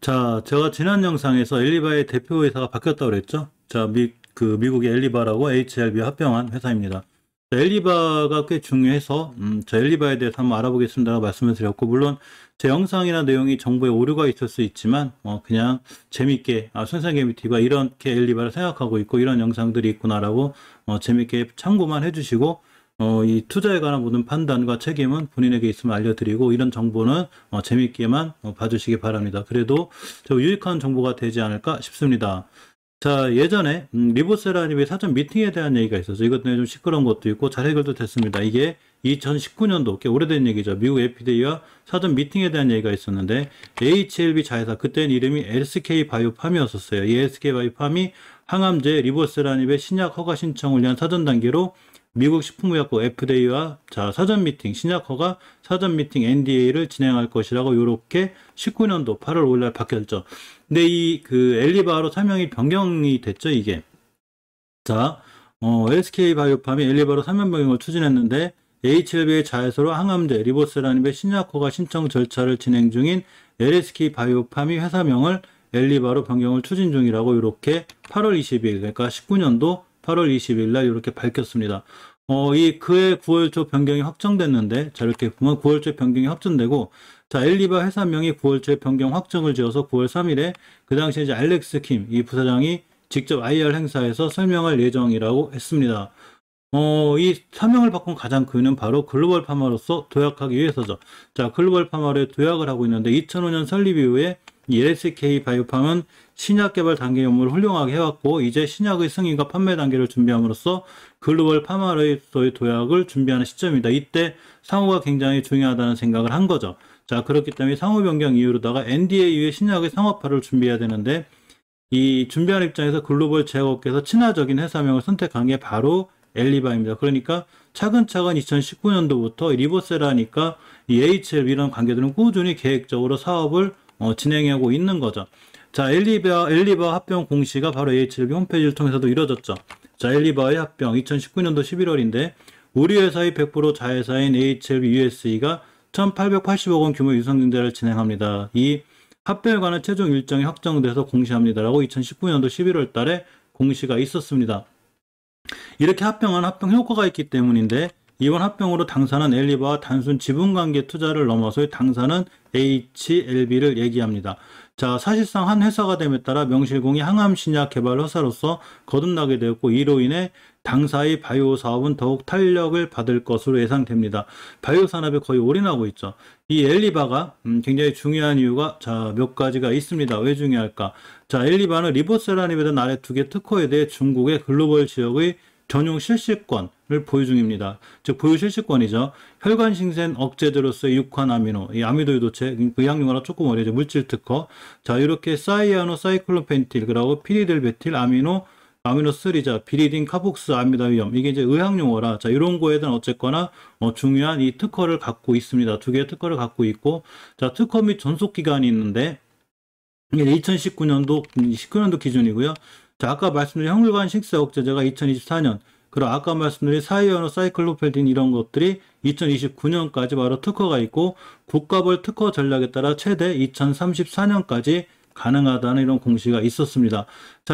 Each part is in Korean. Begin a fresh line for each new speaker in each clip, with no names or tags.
자, 제가 지난 영상에서 엘리바의 대표 회사가 바뀌었다고 그랬죠? 자, 미국의 엘리바라고 HLB 합병한 회사입니다. 자, 엘리바가 꽤 중요해서, 저 엘리바에 대해서 한번 알아보겠습니다라고 말씀을 드렸고, 물론 제 영상이나 내용이 정보에 오류가 있을 수 있지만, 그냥 재밌게, 손상개미TV가 이렇게 엘리바를 생각하고 있고, 이런 영상들이 있구나라고, 재밌게 참고만 해주시고, 이 투자에 관한 모든 판단과 책임은 본인에게 있음을 알려드리고 이런 정보는 재밌게만 봐주시기 바랍니다. 그래도 유익한 정보가 되지 않을까 싶습니다. 자, 예전에 리보세라님의 사전 미팅에 대한 얘기가 있어서 이것 때문에 좀 시끄러운 것도 있고 잘 해결도 됐습니다. 이게 2019년도 꽤 오래된 얘기죠. 미국 FDA와 사전 미팅에 대한 얘기가 있었는데 HLB 자회사, 그때는 이름이 SK 바이오팜이었었어요. 이 SK 바이오팜이 항암제 리보세라닙의 신약 허가 신청을 위한 사전 단계로 미국 식품의약국 FDA와 사전 미팅, 신약 허가 사전 미팅 NDA를 진행할 것이라고 이렇게 19년도 8월 5일날 바뀌었죠. 근데 엘리바로 사명이 변경이 됐죠, 이게. SK 바이오팜이 엘리바로 사명 변경을 추진했는데 HLB의 자회사로 항암제 리보세라닙의 신약 허가 신청 절차를 진행 중인 LSK 바이오팜이 회사명을 엘리바로 변경을 추진 중이라고 이렇게 8월 20일, 그러니까 19년도 8월 20일 날 이렇게 밝혔습니다. 그해 9월 초 변경이 확정됐는데, 이렇게 보면 9월 초 변경이 확정되고, 엘리바 회사명이 9월 초에 변경 확정을 지어서 9월 3일에, 그 당시에 이제 알렉스 킴, 이 부사장이 직접 IR 행사에서 설명할 예정이라고 했습니다. 이 사명을 바꾼 가장 큰 이유는 바로 글로벌 파마로서 도약하기 위해서죠. 글로벌 파마로의 도약을 하고 있는데, 2005년 설립 이후에 이 LSK 바이오팜은 신약 개발 단계 업무를 훌륭하게 해왔고 이제 신약의 승인과 판매 단계를 준비함으로써 글로벌 파마로의 도약을 준비하는 시점입니다. 이때 상호가 굉장히 중요하다는 생각을 한 거죠. 그렇기 때문에 상호 변경 이후로다가 NDA 이후에 신약의 상업화를 준비해야 되는데 이 준비하는 입장에서 글로벌 제약업계에서 친화적인 회사명을 선택한 게 바로 엘리바입니다. 그러니까 차근차근 2019년도부터 리보세라니까 이 HLB 이런 관계들은 꾸준히 계획적으로 사업을 진행하고 있는 거죠. 엘리바 합병 공시가 바로 HLB 홈페이지를 통해서도 이뤄졌죠. 엘리바의 합병 2019년도 11월인데 우리 회사의 100% 자회사인 HLB USA가 1,880억 원 규모 유상증자를 진행합니다. 이 합병에 관한 최종 일정이 확정돼서 공시합니다라고 2019년도 11월 달에 공시가 있었습니다. 이렇게 합병한 합병 효과가 있기 때문인데 이번 합병으로 당사는 엘리바와 단순 지분관계 투자를 넘어서 당사는 HLB를 얘기합니다. 사실상 한 회사가 됨에 따라 명실공히 항암신약 개발 회사로서 거듭나게 되었고 이로 인해 당사의 바이오 사업은 더욱 탄력을 받을 것으로 예상됩니다. 바이오 산업에 거의 올인하고 있죠. 이 엘리바가 굉장히 중요한 이유가 몇 가지가 있습니다. 왜 중요할까? 엘리바는 리보세라닙에 대한 아래 두 개 특허에 대해 중국의 글로벌 지역의 전용 실시권을 보유 중입니다. 즉 보유 실시권이죠. 혈관 신생 억제제로서의 6환 아미노, 이 아미도 유도체, 의학용어라 조금 어려워요. 물질 특허. 이렇게 사이아노 사이클로펜틸, 그리고 피리들베틸 아미노3, 비리딘 카복스 아미다위염, 이게 이제 의학용어라. 이런 거에 대한 어쨌거나 중요한 이 특허를 갖고 있습니다. 두 개의 특허를 갖고 있고, 특허 및 존속 기간이 있는데 이게 19년도 기준이고요. 아까 말씀드린 혈관 식세 억제제가 2024년, 그리고 아까 말씀드린 사이아노 사이클로펜딘 이런 것들이 2029년까지 바로 특허가 있고 국가별 특허 전략에 따라 최대 2034년까지 가능하다는 이런 공시가 있었습니다.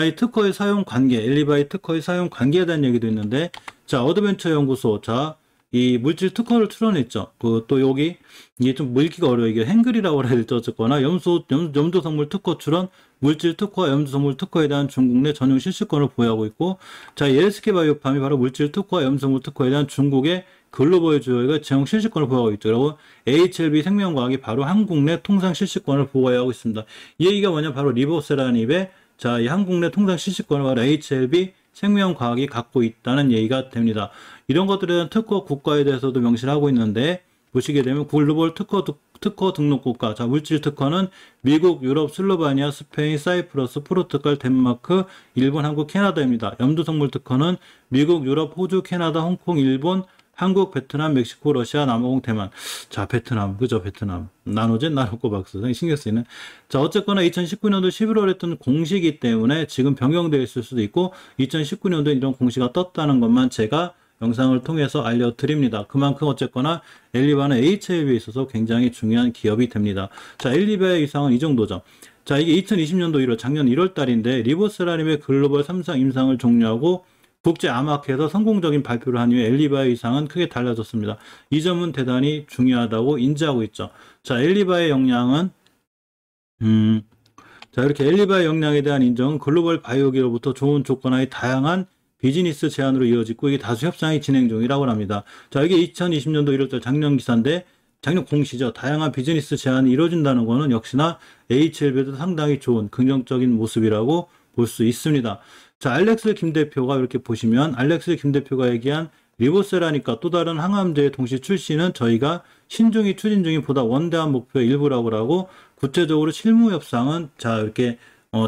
이 특허의 사용 관계, 엘리바의 특허의 사용 관계에 대한 얘기도 있는데, 어드벤처 연구소, 이 물질 특허를 출원했죠. 또 여기, 이게 좀 읽기가 어려워요. 이게 행글이라고 해야 될지 어쨌거나, 염도성물 특허 출원, 물질 특허와 염도성물 특허에 대한 중국 내 전용 실시권을 보유하고 있고, 이 LSK 바이오팜이 바로 물질 특허와 염도성물 특허에 대한 중국의 글로벌 주요가 전용 실시권을 보유하고 있죠. 그리고 HLB 생명과학이 바로 한국 내 통상 실시권을 보유하고 있습니다. 이 얘기가 뭐냐, 바로 리보세라닙의 이 한국 내 통상 실시권을 바로 HLB 생명과학이 갖고 있다는 얘기가 됩니다. 이런 것들에 대한 특허 국가에 대해서도 명시를 하고 있는데, 보시게 되면 글로벌 특허 등록 국가, 물질 특허는 미국, 유럽, 슬로바니아, 스페인, 사이프러스, 포르투갈, 덴마크, 일본, 한국, 캐나다입니다. 염도성물 특허는 미국, 유럽, 호주, 캐나다, 홍콩, 일본, 한국, 베트남, 멕시코, 러시아, 남아공, 대만. 베트남, 그죠, 베트남. 나노젠, 나노코박스. 신경 쓰이는. 어쨌거나 2019년도 11월에 했던 공시이기 때문에 지금 변경되어 있을 수도 있고, 2019년도에 이런 공시가 떴다는 것만 제가 영상을 통해서 알려드립니다. 그만큼 어쨌거나 엘리바는 HLB에 있어서 굉장히 중요한 기업이 됩니다. 엘리바의 위상은 이 정도죠. 자, 이게 2020년도 1월, 작년 1월 달인데, 리보세라님의 글로벌 3상 임상을 종료하고 국제 암학회에서 성공적인 발표를 한 이후에 엘리바의 위상은 크게 달라졌습니다. 이 점은 대단히 중요하다고 인지하고 있죠. 자, 엘리바의 역량은, 자, 이렇게 엘리바의 역량에 대한 인정은 글로벌 바이오기로부터 좋은 조건하에 다양한 비즈니스 제안으로 이어지고 이게 다수 협상이 진행 중이라고 합니다. 자, 이게 2020년도 1월달 작년 기사인데 작년 공시죠. 다양한 비즈니스 제안이 이루어진다는 것은 역시나 HLB에도 상당히 좋은 긍정적인 모습이라고 볼 수 있습니다. 자, 알렉스 김 대표가 이렇게 보시면 알렉스 김 대표가 얘기한 리보세라니까 또 다른 항암제의 동시 출시는 저희가 신중히 추진 중인 보다 원대한 목표의 일부라고 하고 구체적으로 실무 협상은 자 이렇게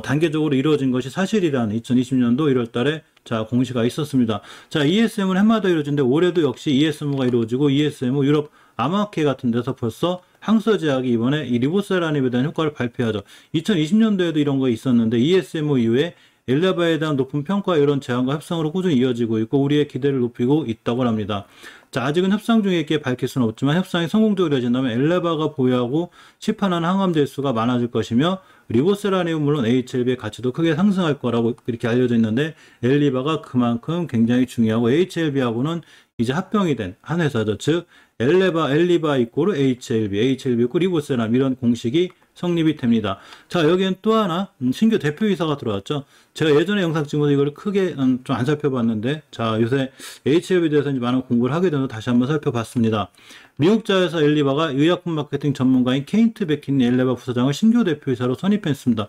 단계적으로 이루어진 것이 사실이라는 2020년도 1월 달에 자 공시가 있었습니다. 자, ESM은 해마다 이루어지는데 올해도 역시 ESM가 이루어지고 ESM 유럽 암학회 같은 데서 벌써 항서제약이 이번에 이 리보세라닙에 대한 효과를 발표하죠. 2020년도에도 이런 거 있었는데 ESM 이후에 엘레바에 대한 높은 평가 이런 제안과 협상으로 꾸준히 이어지고 있고 우리의 기대를 높이고 있다고 합니다. 자, 아직은 협상 중에 있게 밝힐 수는 없지만 협상이 성공적으로 이어진다면 엘레바가 보유하고 시판하는 항암제 수가 많아질 것이며 리보세라닙은 물론 HLB의 가치도 크게 상승할 거라고 이렇게 알려져 있는데 엘리바가 그만큼 굉장히 중요하고 HLB하고는 이제 합병이 된 한 회사죠. 즉 엘리바 이꼬르 HLB 이꼬르 리보세라닙 이런 공식이 성립이 됩니다. 자, 여기엔 또 하나 신규 대표이사가 들어왔죠. 제가 예전에 영상 찍으면서 이걸 크게 좀 안 살펴봤는데 자, 요새 HLB에 대해서 이제 많은 공부를 하게 돼서 다시 한번 살펴봤습니다. 미국 자회사 엘리바가 의약품 마케팅 전문가인 케인트 베킨니 엘리바 부사장을 신규 대표이사로 선임했습니다.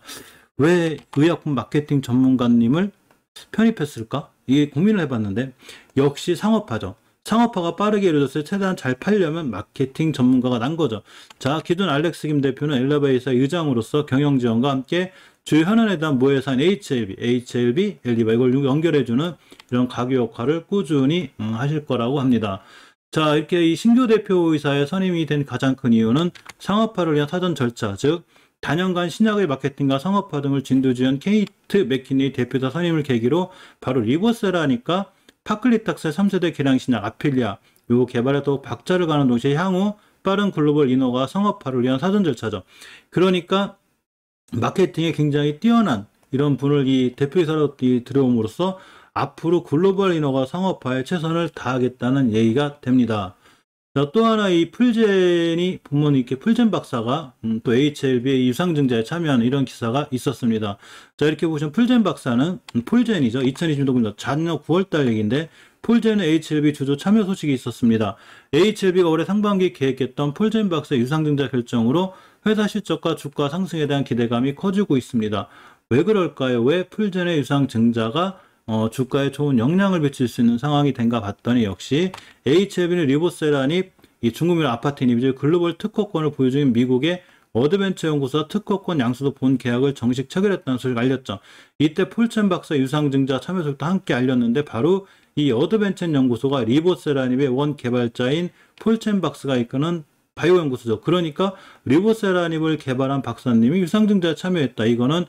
왜 의약품 마케팅 전문가님을 편입했을까? 이게 고민을 해봤는데 역시 상업화죠. 상업화가 빠르게 이루어졌을 때 최대한 잘 팔려면 마케팅 전문가가 난 거죠. 자, 기존 알렉스 김 대표는 엘리바이사의 의장으로서 경영 지원과 함께 주요 현안에 대한 모회사인 HLB, 엘리바 이걸 연결해주는 이런 가교 역할을 꾸준히 하실 거라고 합니다. 자, 이렇게 이 신규 대표이사에 선임이 된 가장 큰 이유는 상업화를 위한 사전 절차, 즉 단연간 신약의 마케팅과 상업화 등을 진두지은 케이트 맥키니 대표자 선임을 계기로 바로 리보세라니까 파클리탁스의 3세대 계량신약 아필리아 요 개발에 더 박차를 가는 동시에 향후 빠른 글로벌 인허가 상업화를 위한 사전 절차죠. 그러니까 마케팅에 굉장히 뛰어난 이런 분을 이 대표이사로 들여옴으로써 앞으로 글로벌 인허가 상업화에 최선을 다하겠다는 얘기가 됩니다. 자, 또 하나 이 풀젠이 보면 이렇게 풀젠 박사가 또 HLB의 유상증자에 참여하는 이런 기사가 있었습니다. 자, 이렇게 보시면 풀젠 박사는 풀젠이죠. 2020년도 작년 9월달 얘기인데 풀젠의 HLB 주주 참여 소식이 있었습니다. HLB가 올해 상반기 계획했던 풀젠 박사의 유상증자 결정으로 회사 실적과 주가 상승에 대한 기대감이 커지고 있습니다. 왜 그럴까요? 왜 풀젠의 유상증자가 주가에 좋은 영향을 미칠 수 있는 상황이 된가 봤더니 역시 HLB는 리보세라닙, 이 중국민 아파트 인입 글로벌 특허권을 보유 중인 미국의 어드벤처 연구소와 특허권 양수도 본 계약을 정식 체결했다는 소식을 알렸죠. 이때 폴첸 박사 유상증자 참여 소식도 함께 알렸는데 바로 이 어드벤처 연구소가 리보세라닙의 원 개발자인 폴첸 박사가 이끄는 바이오 연구소죠. 그러니까 리보세라닙을 개발한 박사님이 유상증자에 참여했다. 이거는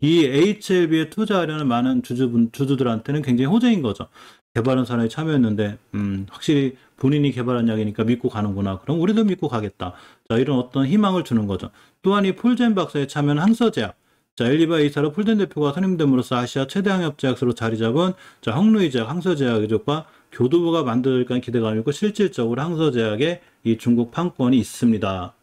이 HLB에 투자하려는 많은 주주들한테는 굉장히 호재인 거죠. 개발한 사람이 참여했는데 확실히 본인이 개발한 약이니까 믿고 가는구나. 그럼 우리도 믿고 가겠다. 자, 이런 어떤 희망을 주는 거죠. 또한 이 폴젠 박사의 참여는 항서제약. 자, 엘리바 이사로 폴젠 대표가 선임됨으로써 아시아 최대 항협제약사로 자리 잡은 자, 헝루이제약 항서제약과 교두부가 만들까 기대감이 있고 실질적으로 항서제약의 이 중국 판권이 있습니다.